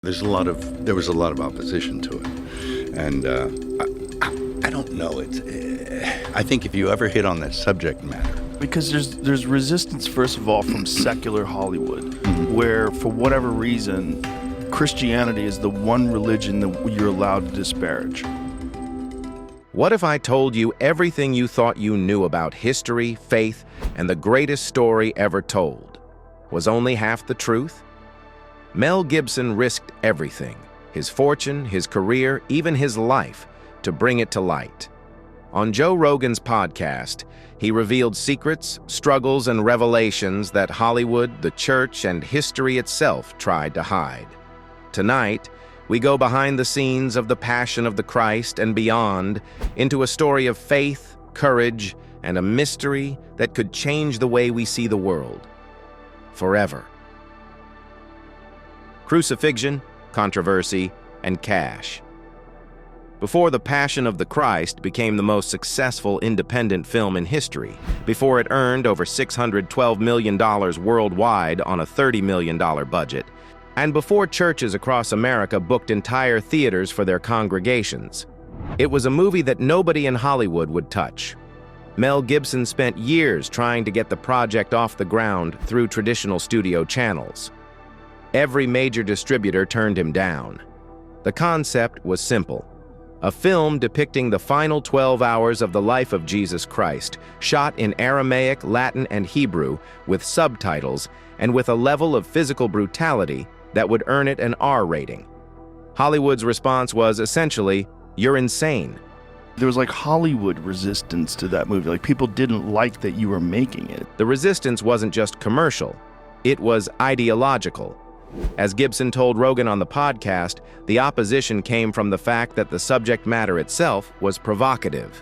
There was a lot of opposition to it, and I don't know. I think if you ever hit on that subject matter, because there's resistance, first of all, from secular Hollywood, where for whatever reason, Christianity is the one religion that you're allowed to disparage. What if I told you everything you thought you knew about history, faith, and the greatest story ever told was only half the truth? Mel Gibson risked everything, his fortune, his career, even his life, to bring it to light. On Joe Rogan's podcast, he revealed secrets, struggles, and revelations that Hollywood, the church, and history itself tried to hide. Tonight, we go behind the scenes of the Passion of the Christ and beyond into a story of faith, courage, and a mystery that could change the way we see the world. Forever. Crucifixion, controversy, and cash. Before The Passion of the Christ became the most successful independent film in history, before it earned over $612 million worldwide on a $30 million budget, and before churches across America booked entire theaters for their congregations, it was a movie that nobody in Hollywood would touch. Mel Gibson spent years trying to get the project off the ground through traditional studio channels. Every major distributor turned him down. The concept was simple. A film depicting the final 12 hours of the life of Jesus Christ, shot in Aramaic, Latin, and Hebrew, with subtitles, and with a level of physical brutality that would earn it an R rating. Hollywood's response was essentially, "You're insane." There was like Hollywood resistance to that movie. Like, people didn't like that you were making it. The resistance wasn't just commercial, it was ideological. As Gibson told Rogan on the podcast, the opposition came from the fact that the subject matter itself was provocative.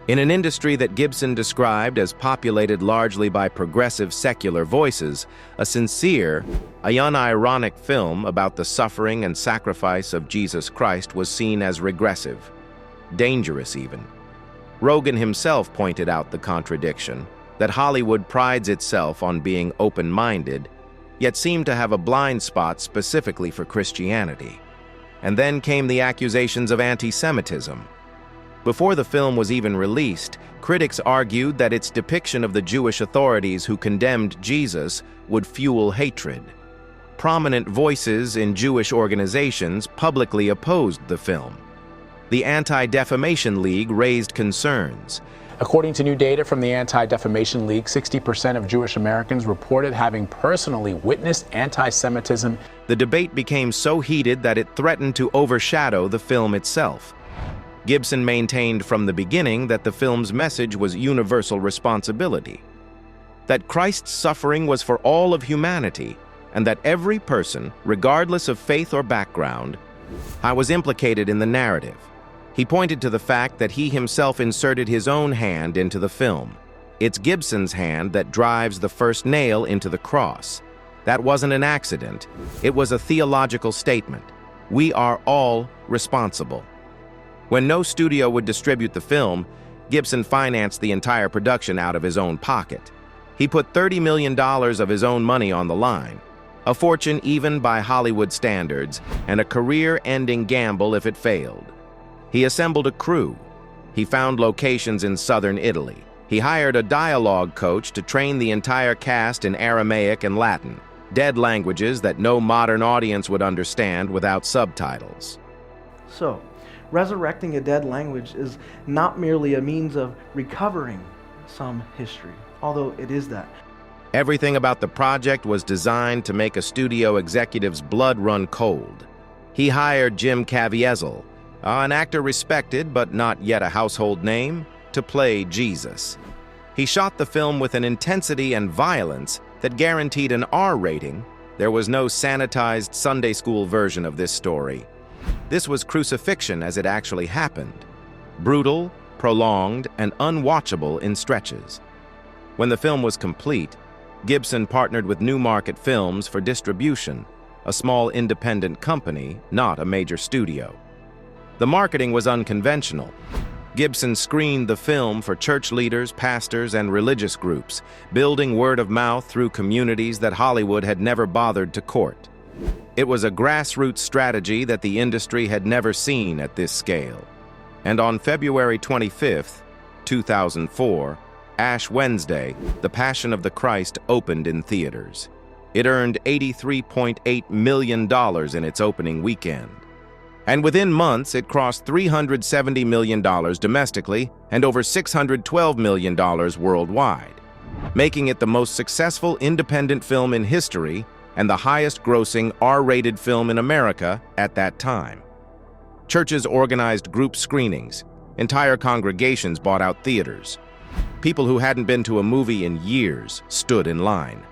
In an industry that Gibson described as populated largely by progressive secular voices, a sincere, unironic film about the suffering and sacrifice of Jesus Christ was seen as regressive, dangerous even. Rogan himself pointed out the contradiction, that Hollywood prides itself on being open-minded, yet seemed to have a blind spot specifically for Christianity. And then came the accusations of anti-Semitism. Before the film was even released, critics argued that its depiction of the Jewish authorities who condemned Jesus would fuel hatred. Prominent voices in Jewish organizations publicly opposed the film. The Anti-Defamation League raised concerns. According to new data from the Anti-Defamation League, 60% of Jewish Americans reported having personally witnessed anti-Semitism. The debate became so heated that it threatened to overshadow the film itself. Gibson maintained from the beginning that the film's message was universal responsibility, that Christ's suffering was for all of humanity, and that every person, regardless of faith or background, was implicated in the narrative. He pointed to the fact that he himself inserted his own hand into the film. It's Gibson's hand that drives the first nail into the cross. That wasn't an accident. It was a theological statement. We are all responsible. When no studio would distribute the film, Gibson financed the entire production out of his own pocket. He put $30 million of his own money on the line, a fortune even by Hollywood standards, and a career-ending gamble if it failed. He assembled a crew. He found locations in southern Italy. He hired a dialogue coach to train the entire cast in Aramaic and Latin, dead languages that no modern audience would understand without subtitles. So, resurrecting a dead language is not merely a means of recovering some history, although it is that. Everything about the project was designed to make a studio executive's blood run cold. He hired Jim Caviezel, an actor respected but not yet a household name, to play Jesus. He shot the film with an intensity and violence that guaranteed an R rating. There was no sanitized Sunday school version of this story. This was crucifixion as it actually happened. Brutal, prolonged, and unwatchable in stretches. When the film was complete, Gibson partnered with Newmarket Films for distribution, a small independent company, not a major studio. The marketing was unconventional. Gibson screened the film for church leaders, pastors, and religious groups, building word of mouth through communities that Hollywood had never bothered to court. It was a grassroots strategy that the industry had never seen at this scale. And on February 25th, 2004, Ash Wednesday, The Passion of the Christ opened in theaters. It earned $83.8 million in its opening weekend. And within months, it crossed $370 million domestically and over $612 million worldwide, making it the most successful independent film in history and the highest-grossing R-rated film in America at that time. Churches organized group screenings. Entire congregations bought out theaters. People who hadn't been to a movie in years stood in line.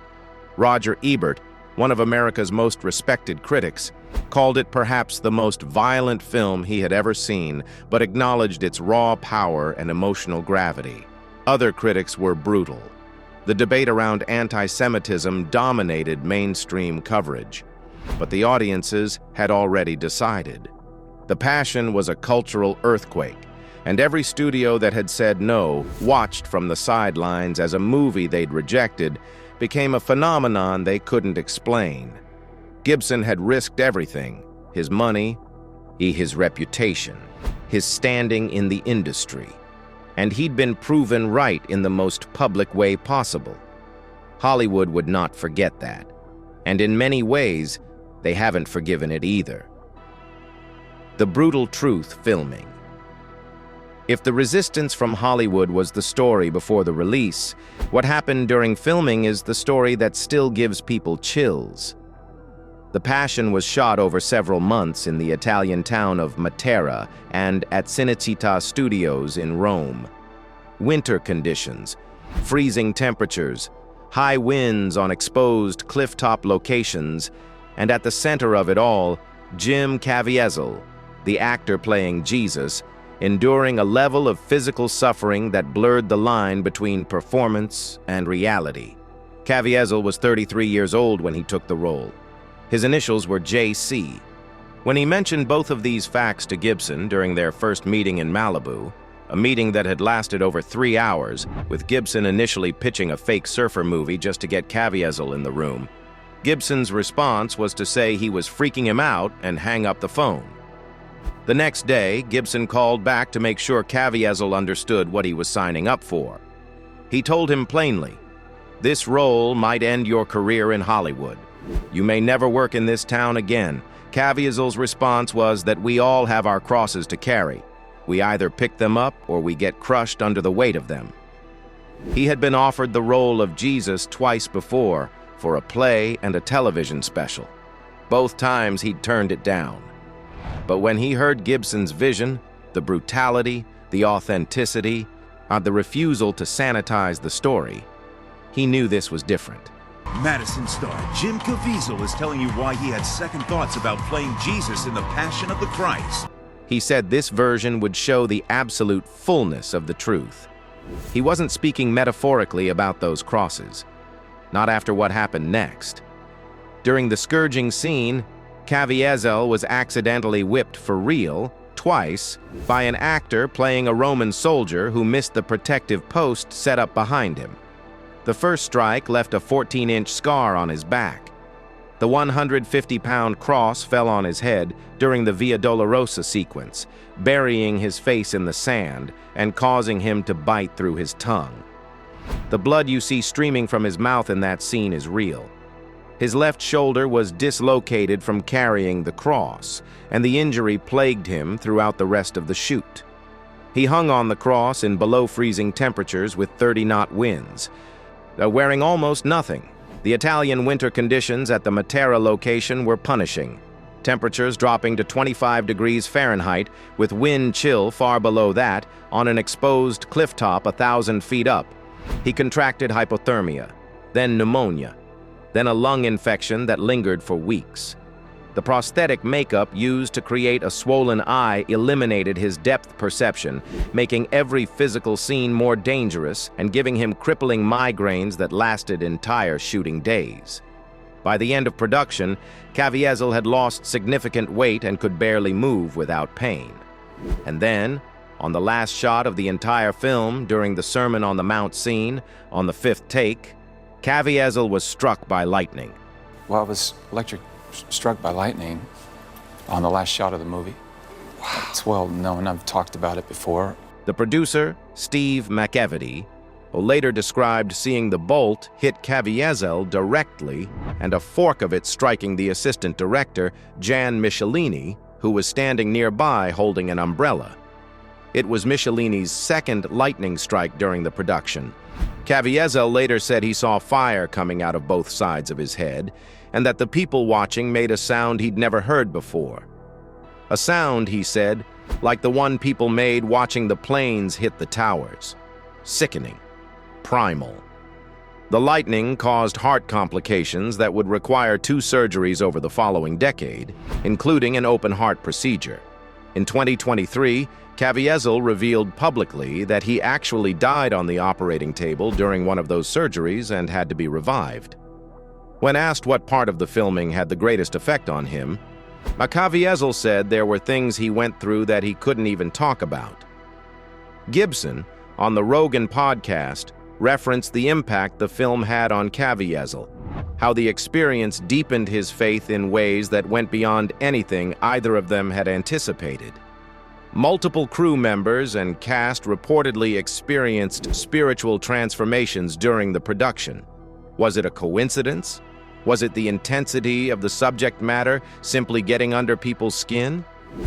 Roger Ebert, one of America's most respected critics, called it perhaps the most violent film he had ever seen, but acknowledged its raw power and emotional gravity. Other critics were brutal. The debate around anti-Semitism dominated mainstream coverage, but the audiences had already decided. The Passion was a cultural earthquake, and every studio that had said no, watched from the sidelines as a movie they'd rejected, became a phenomenon they couldn't explain. Gibson had risked everything: his money, his reputation, his standing in the industry. And he'd been proven right in the most public way possible. Hollywood would not forget that. And in many ways, they haven't forgiven it either. The brutal truth filming. If The Resistance from Hollywood was the story before the release, what happened during filming is the story that still gives people chills. The Passion was shot over several months in the Italian town of Matera and at Cinecittà Studios in Rome. Winter conditions, freezing temperatures, high winds on exposed clifftop locations, and at the center of it all, Jim Caviezel, the actor playing Jesus, enduring a level of physical suffering that blurred the line between performance and reality. Caviezel was 33 years old when he took the role. His initials were JC. When he mentioned both of these facts to Gibson during their first meeting in Malibu, a meeting that had lasted over 3 hours, with Gibson initially pitching a fake surfer movie just to get Caviezel in the room, Gibson's response was to say he was freaking him out and hang up the phone. The next day, Gibson called back to make sure Caviezel understood what he was signing up for. He told him plainly, "This role might end your career in Hollywood. You may never work in this town again." Caviezel's response was that we all have our crosses to carry. We either pick them up or we get crushed under the weight of them. He had been offered the role of Jesus twice before, for a play and a television special. Both times he'd turned it down. But when he heard Gibson's vision, the brutality, the authenticity, the refusal to sanitize the story, he knew this was different. Madison star Jim Caviezel is telling you why he had second thoughts about playing Jesus in The Passion of the Christ. He said this version would show the absolute fullness of the truth. He wasn't speaking metaphorically about those crosses. Not after what happened next. During the scourging scene, Caviezel was accidentally whipped for real, twice, by an actor playing a Roman soldier who missed the protective post set up behind him. The first strike left a 14-inch scar on his back. The 150-pound cross fell on his head during the Via Dolorosa sequence, burying his face in the sand and causing him to bite through his tongue. The blood you see streaming from his mouth in that scene is real. His left shoulder was dislocated from carrying the cross, and the injury plagued him throughout the rest of the shoot. He hung on the cross in below-freezing temperatures with 30-knot winds, wearing almost nothing. The Italian winter conditions at the Matera location were punishing, temperatures dropping to 25 degrees Fahrenheit with wind chill far below that on an exposed clifftop 1,000 feet up. He contracted hypothermia, then pneumonia, then a lung infection that lingered for weeks. The prosthetic makeup used to create a swollen eye eliminated his depth perception, making every physical scene more dangerous and giving him crippling migraines that lasted entire shooting days. By the end of production, Caviezel had lost significant weight and could barely move without pain. And then, on the last shot of the entire film, during the Sermon on the Mount scene, on the 5th take, Caviezel was struck by lightning. Well, it was electric struck by lightning on the last shot of the movie. Wow. It's well known. I've talked about it before. The producer, Steve McEvedy, who later described seeing the bolt hit Caviezel directly and a fork of it striking the assistant director, Jan Michelini, who was standing nearby holding an umbrella. It was Michelini's second lightning strike during the production. Caviezel later said he saw fire coming out of both sides of his head, and that the people watching made a sound he'd never heard before. A sound, he said, like the one people made watching the planes hit the towers. Sickening. Primal. The lightning caused heart complications that would require 2 surgeries over the following decade, including an open heart procedure. In 2023, Caviezel revealed publicly that he actually died on the operating table during one of those surgeries and had to be revived. When asked what part of the filming had the greatest effect on him, Caviezel said there were things he went through that he couldn't even talk about. Gibson, on the Rogan podcast, referenced the impact the film had on Caviezel, how the experience deepened his faith in ways that went beyond anything either of them had anticipated. Multiple crew members and cast reportedly experienced spiritual transformations during the production. Was it a coincidence? Was it the intensity of the subject matter simply getting under people's skin?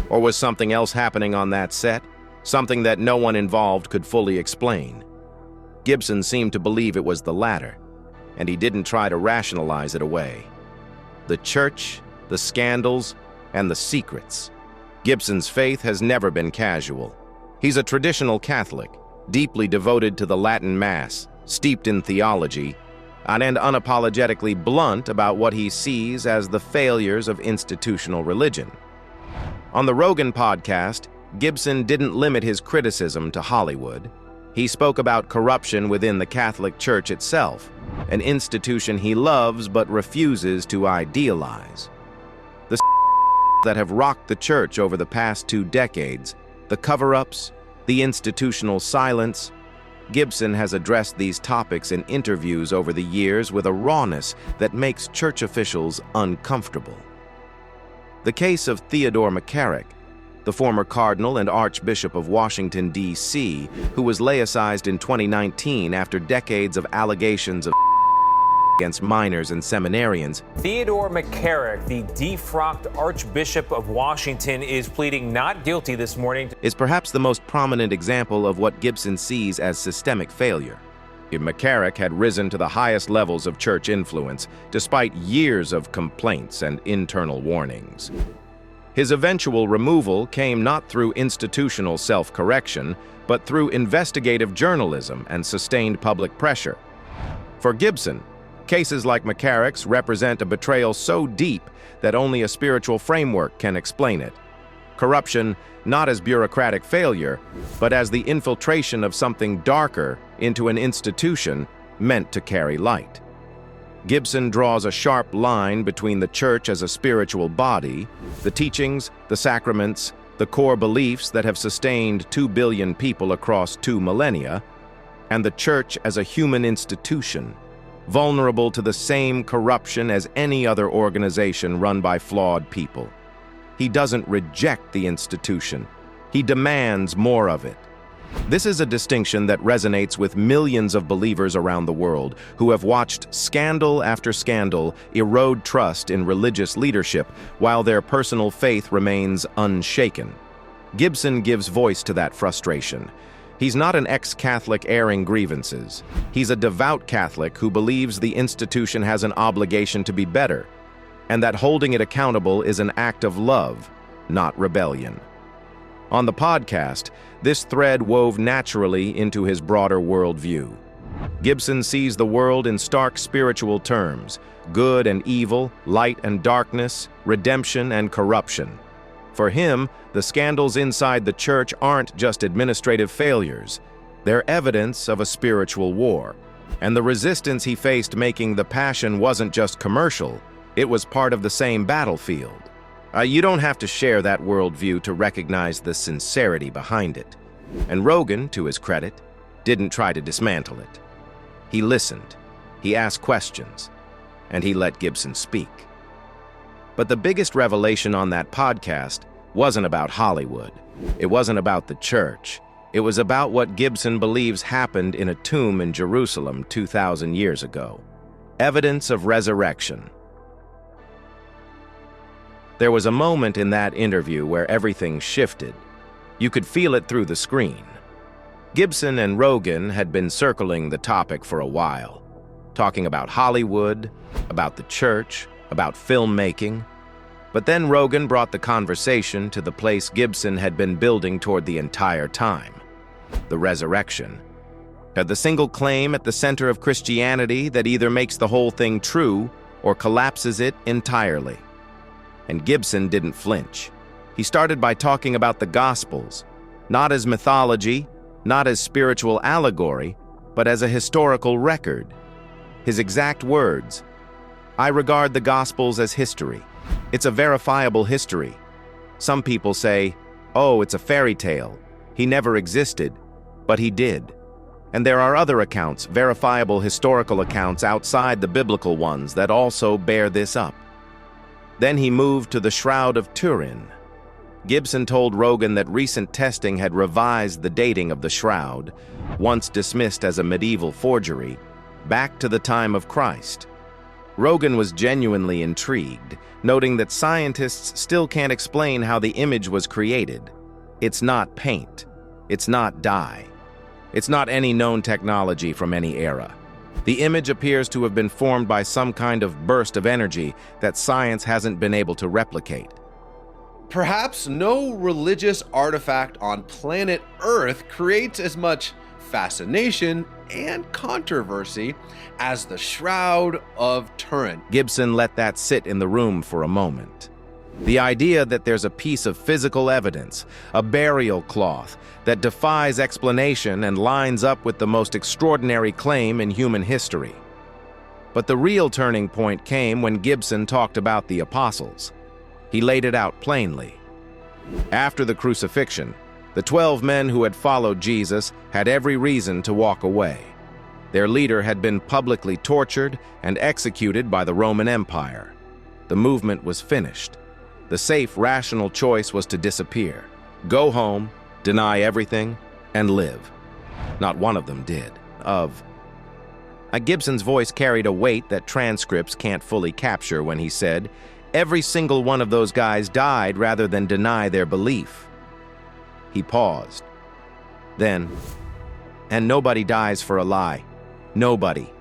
Or was something else happening on that set? Something that no one involved could fully explain? Gibson seemed to believe it was the latter, and he didn't try to rationalize it away. The church, the scandals, and the secrets. Gibson's faith has never been casual. He's a traditional Catholic, deeply devoted to the Latin Mass, steeped in theology, and unapologetically blunt about what he sees as the failures of institutional religion. On the Rogan podcast, Gibson didn't limit his criticism to Hollywood. He spoke about corruption within the Catholic Church itself, an institution he loves but refuses to idealize. The that have rocked the church over the past 2 decades, the cover-ups, the institutional silence. Gibson has addressed these topics in interviews over the years with a rawness that makes church officials uncomfortable. The case of Theodore McCarrick, the former cardinal and Archbishop of Washington, D.C., who was laicized in 2019 after decades of allegations of against minors and seminarians. Theodore McCarrick, the defrocked Archbishop of Washington, is pleading not guilty this morning. Is perhaps the most prominent example of what Gibson sees as systemic failure. McCarrick had risen to the highest levels of church influence, despite years of complaints and internal warnings. His eventual removal came not through institutional self-correction, but through investigative journalism and sustained public pressure. For Gibson, cases like McCarrick's represent a betrayal so deep that only a spiritual framework can explain it. Corruption not as bureaucratic failure, but as the infiltration of something darker into an institution meant to carry light. Gibson draws a sharp line between the church as a spiritual body, the teachings, the sacraments, the core beliefs that have sustained 2 billion people across 2 millennia, and the church as a human institution, vulnerable to the same corruption as any other organization run by flawed people. He doesn't reject the institution. He demands more of it. This is a distinction that resonates with millions of believers around the world who have watched scandal after scandal erode trust in religious leadership while their personal faith remains unshaken. Gibson gives voice to that frustration. He's not an ex-Catholic airing grievances. He's a devout Catholic who believes the institution has an obligation to be better, and that holding it accountable is an act of love, not rebellion. On the podcast, this thread wove naturally into his broader worldview. Gibson sees the world in stark spiritual terms: good and evil, light and darkness, redemption and corruption. For him, the scandals inside the church aren't just administrative failures. They're evidence of a spiritual war. And the resistance he faced making The Passion wasn't just commercial, it was part of the same battlefield. You don't have to share that worldview to recognize the sincerity behind it. And Rogan, to his credit, didn't try to dismantle it. He listened, he asked questions, and he let Gibson speak. But the biggest revelation on that podcast wasn't about Hollywood. It wasn't about the church. It was about what Gibson believes happened in a tomb in Jerusalem 2,000 years ago. Evidence of resurrection. There was a moment in that interview where everything shifted. You could feel it through the screen. Gibson and Rogan had been circling the topic for a while, talking about Hollywood, about the church, about filmmaking. But then Rogan brought the conversation to the place Gibson had been building toward the entire time: the resurrection. The single claim at the center of Christianity that either makes the whole thing true or collapses it entirely. And Gibson didn't flinch. He started by talking about the Gospels, not as mythology, not as spiritual allegory, but as a historical record. His exact words: "I regard the Gospels as history. It's a verifiable history. Some people say, oh, it's a fairy tale. He never existed, but he did. And there are other accounts, verifiable historical accounts outside the biblical ones that also bear this up." Then he moved to the Shroud of Turin. Gibson told Rogan that recent testing had revised the dating of the shroud, once dismissed as a medieval forgery, back to the time of Christ. Rogan was genuinely intrigued, noting that scientists still can't explain how the image was created. It's not paint. It's not dye. It's not any known technology from any era. The image appears to have been formed by some kind of burst of energy that science hasn't been able to replicate. Perhaps no religious artifact on planet Earth creates as much fascination and controversy as the Shroud of Turin. Gibson let that sit in the room for a moment. The idea that there's a piece of physical evidence, a burial cloth, that defies explanation and lines up with the most extraordinary claim in human history. But the real turning point came when Gibson talked about the apostles. He laid it out plainly. After the crucifixion, the 12 men who had followed Jesus had every reason to walk away. Their leader had been publicly tortured and executed by the Roman Empire. The movement was finished. The safe, rational choice was to disappear, go home, deny everything, and live. Not one of them did. Gibson's voice carried a weight that transcripts can't fully capture when he said, "Every single one of those guys died rather than deny their belief." He paused. Then, "And nobody dies for a lie. Nobody."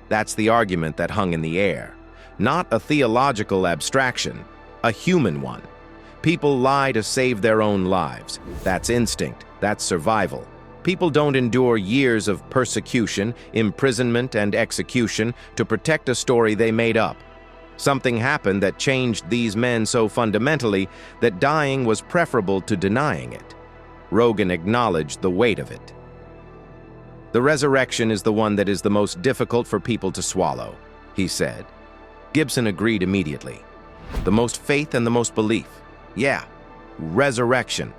That's the argument that hung in the air. Not a theological abstraction, a human one. People lie to save their own lives. That's instinct. That's survival. People don't endure years of persecution, imprisonment, and execution to protect a story they made up. Something happened that changed these men so fundamentally that dying was preferable to denying it. Rogan acknowledged the weight of it. "The resurrection is the one that is the most difficult for people to swallow," he said. Gibson agreed immediately. "The most faith and the most belief. Yeah, resurrection."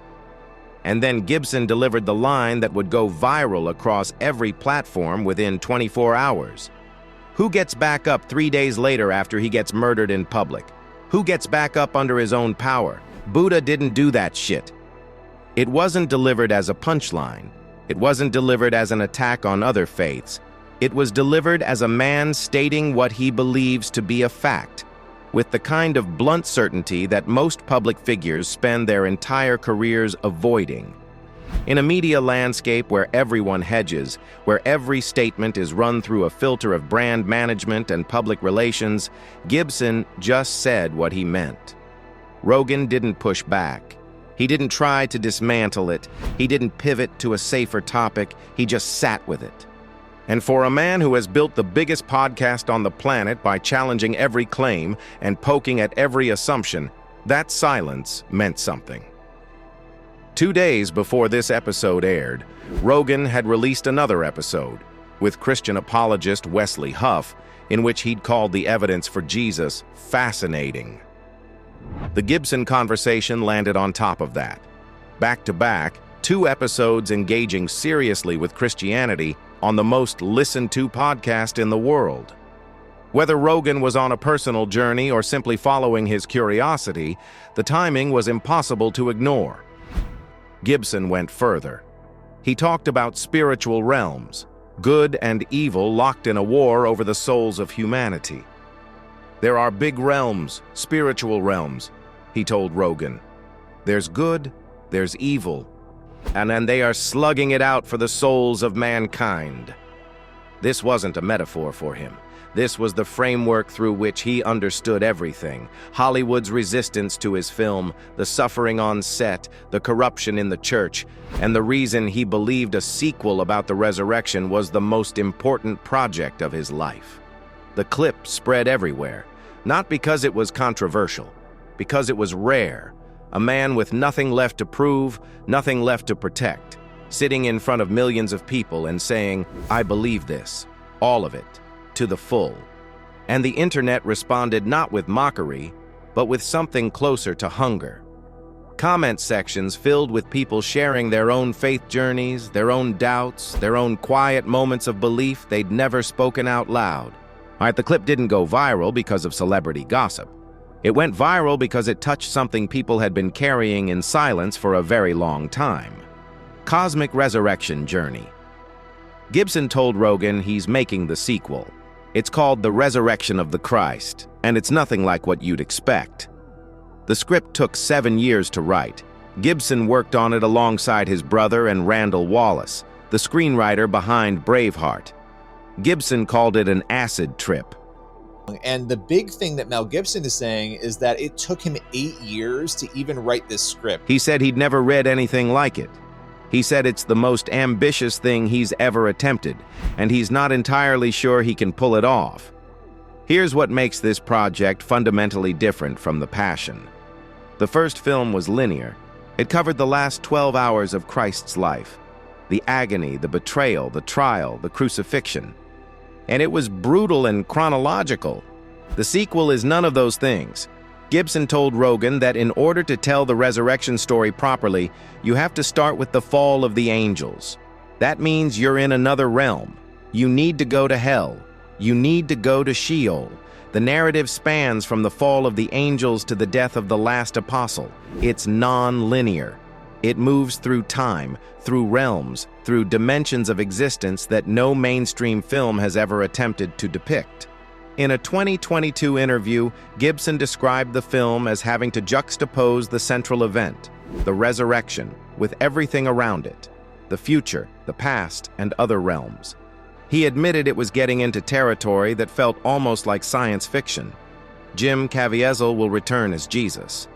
And then Gibson delivered the line that would go viral across every platform within 24 hours. Who gets back up 3 days later after he gets murdered in public? Who gets back up under his own power? Buddha didn't do that shit. It wasn't delivered as a punchline. It wasn't delivered as an attack on other faiths. It was delivered as a man stating what he believes to be a fact, with the kind of blunt certainty that most public figures spend their entire careers avoiding. In a media landscape where everyone hedges, where every statement is run through a filter of brand management and public relations, Gibson just said what he meant. Rogan didn't push back. He didn't try to dismantle it. He didn't pivot to a safer topic. He just sat with it. And for a man who has built the biggest podcast on the planet by challenging every claim and poking at every assumption, that silence meant something. 2 days before this episode aired, Rogan had released another episode with Christian apologist Wesley Huff, in which he'd called the evidence for Jesus fascinating. The Gibson conversation landed on top of that. Back to back, 2 episodes engaging seriously with Christianity on the most listened to podcast in the world. Whether Rogan was on a personal journey or simply following his curiosity, the timing was impossible to ignore. Gibson went further. He talked about spiritual realms, good and evil locked in a war over the souls of humanity. There are big realms, spiritual realms, he told Rogan. There's good, there's evil, and then they are slugging it out for the souls of mankind. This wasn't a metaphor for him. This was the framework through which he understood everything. Hollywood's resistance to his film, the suffering on set, the corruption in the church, and the reason he believed a sequel about the resurrection was the most important project of his life. The clip spread everywhere, not because it was controversial, because it was rare. A man with nothing left to prove, nothing left to protect, sitting in front of millions of people and saying, "I believe this, all of it, to the full." And the internet responded not with mockery, but with something closer to hunger. Comment sections filled with people sharing their own faith journeys, their own doubts, their own quiet moments of belief they'd never spoken out loud. All right, the clip didn't go viral because of celebrity gossip. It went viral because it touched something people had been carrying in silence for a very long time. Cosmic resurrection journey. Gibson told Rogan he's making the sequel. It's called The Resurrection of the Christ, and it's nothing like what you'd expect. The script took 7 years to write. Gibson worked on it alongside his brother and Randall Wallace, the screenwriter behind Braveheart. Gibson called it an acid trip. And the big thing that Mel Gibson is saying is that it took him 8 years to even write this script. He said he'd never read anything like it. He said it's the most ambitious thing he's ever attempted, and he's not entirely sure he can pull it off. Here's what makes this project fundamentally different from The Passion. The first film was linear. It covered the last 12 hours of Christ's life, the agony, the betrayal, the trial, the crucifixion. And it was brutal and chronological. The sequel is none of those things. Gibson told Rogan that in order to tell the resurrection story properly, you have to start with the fall of the angels. That means you're in another realm. You need to go to hell. You need to go to Sheol. The narrative spans from the fall of the angels to the death of the last apostle. It's non-linear. It moves through time, through realms, through dimensions of existence that no mainstream film has ever attempted to depict. In a 2022 interview, Gibson described the film as having to juxtapose the central event, the resurrection, with everything around it, the future, the past, and other realms. He admitted it was getting into territory that felt almost like science fiction. Jim Caviezel will return as Jesus.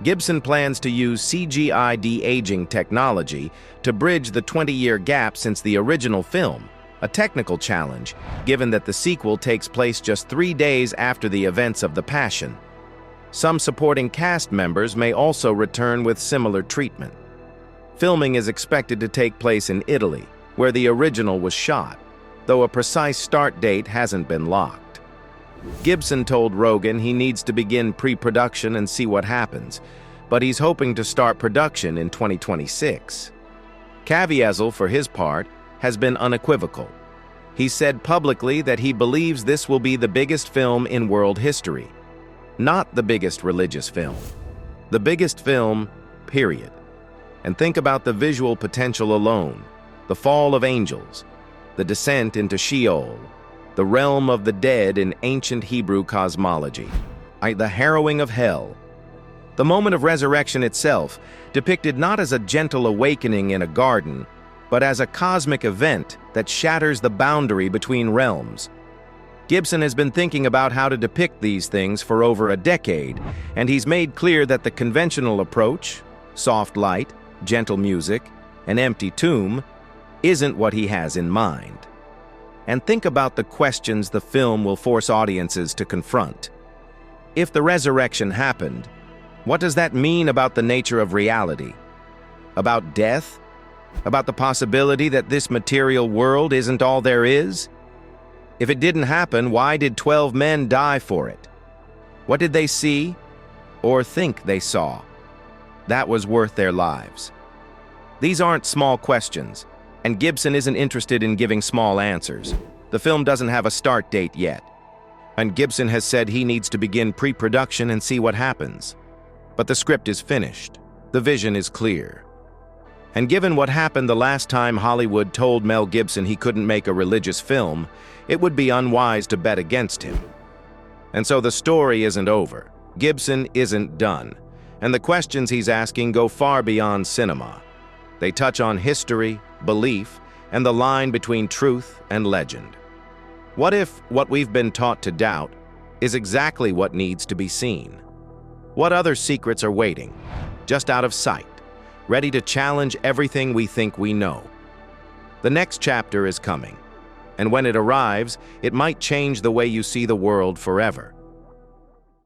Gibson plans to use CGI de-aging technology to bridge the 20-year gap since the original film, a technical challenge, given that the sequel takes place just 3 days after the events of The Passion. Some supporting cast members may also return with similar treatment. Filming is expected to take place in Italy, where the original was shot, though a precise start date hasn't been locked. Gibson told Rogan he needs to begin pre-production and see what happens, but he's hoping to start production in 2026. Caviezel, for his part, has been unequivocal. He said publicly that he believes this will be the biggest film in world history. Not the biggest religious film. The biggest film, period. And think about the visual potential alone. The fall of angels, the descent into Sheol, the realm of the dead in ancient Hebrew cosmology, the harrowing of hell. The moment of resurrection itself, depicted not as a gentle awakening in a garden, but as a cosmic event that shatters the boundary between realms. Gibson has been thinking about how to depict these things for over a decade, and he's made clear that the conventional approach, soft light, gentle music, an empty tomb, isn't what he has in mind. And think about the questions the film will force audiences to confront. If the resurrection happened, what does that mean about the nature of reality? About death? About the possibility that this material world isn't all there is? If it didn't happen, why did 12 men die for it? What did they see or think they saw that was worth their lives? These aren't small questions, and Gibson isn't interested in giving small answers. The film doesn't have a start date yet. and Gibson has said he needs to begin pre-production and see what happens. But the script is finished. The vision is clear. And given what happened the last time Hollywood told Mel Gibson he couldn't make a religious film, it would be unwise to bet against him. And so the story isn't over. Gibson isn't done. And the questions he's asking go far beyond cinema. They touch on history, belief, and the line between truth and legend. What if what we've been taught to doubt is exactly what needs to be seen? What other secrets are waiting, just out of sight, ready to challenge everything we think we know? The next chapter is coming, and when it arrives, it might change the way you see the world forever.